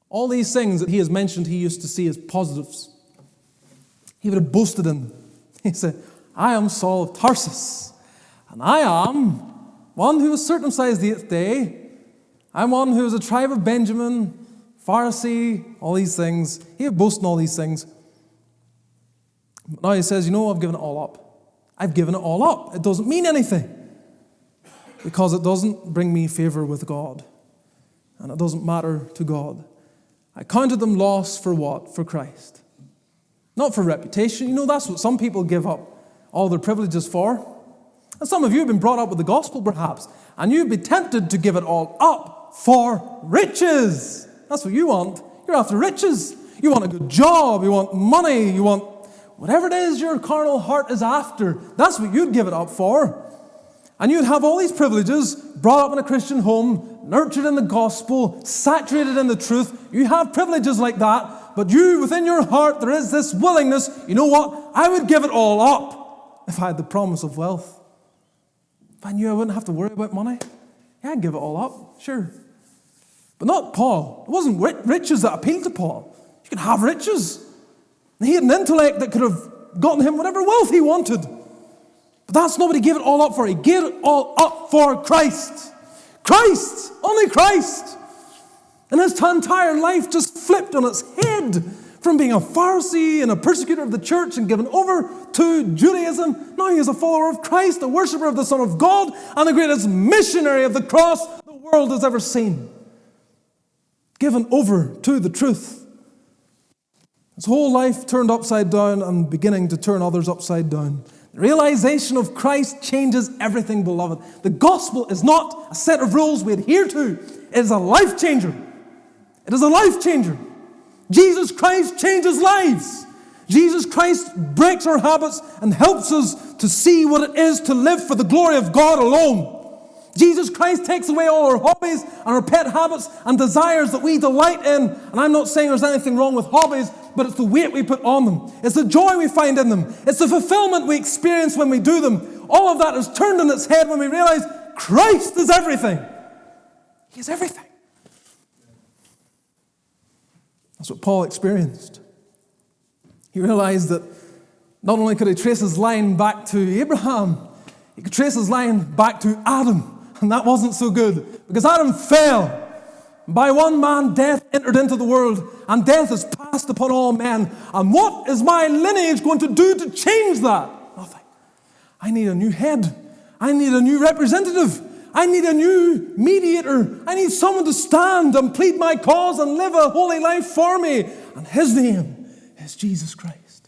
All these things that he has mentioned, he used to see as positives. He would have boasted in them. He said, I am Saul of Tarsus, and I am one who was circumcised the 8th day. I'm one who is a tribe of Benjamin, Pharisee, all these things. He would boast in all these things. But now he says, I've given it all up. I've given it all up. It doesn't mean anything because it doesn't bring me favor with God, and it doesn't matter to God. I counted them lost for what? For Christ. Not for reputation. That's what some people give up all their privileges for. And some of you have been brought up with the gospel perhaps, and you'd be tempted to give it all up for riches. That's what you want. You're after riches. You want a good job. You want money. You want whatever it is your carnal heart is after. That's what you'd give it up for. And you'd have all these privileges, brought up in a Christian home, nurtured in the gospel, saturated in the truth. You have privileges like that, but within your heart, there is this willingness, you know what? I would give it all up if I had the promise of wealth. If I knew I wouldn't have to worry about money, yeah, I'd give it all up, sure. But not Paul. It wasn't riches that appealed to Paul. You could have riches. He had an intellect that could have gotten him whatever wealth he wanted. But that's not what he gave it all up for. He gave it all up for Christ. Christ! Only Christ! And his entire life just flipped on its head from being a Pharisee and a persecutor of the church and given over to Judaism. Now he is a follower of Christ, a worshiper of the Son of God, and the greatest missionary of the cross the world has ever seen. Given over to the truth. His whole life turned upside down and beginning to turn others upside down. The realization of Christ changes everything, beloved. The gospel is not a set of rules we adhere to. It is a life changer. It is a life changer. Jesus Christ changes lives. Jesus Christ breaks our habits and helps us to see what it is to live for the glory of God alone. Jesus Christ takes away all our hobbies and our pet habits and desires that we delight in. And I'm not saying there's anything wrong with hobbies, but it's the weight we put on them. It's the joy we find in them. It's the fulfillment we experience when we do them. All of that is turned on its head when we realize Christ is everything. He is everything. That's what Paul experienced. He realized that not only could he trace his line back to Abraham, he could trace his line back to Adam. And that wasn't so good, because Adam fell. By one man death entered into the world, and death is passed upon all men. And what is my lineage going to do to change that? Nothing. I need a new head. I need a new representative. I need a new mediator. I need someone to stand and plead my cause and live a holy life for me. And his name is Jesus Christ.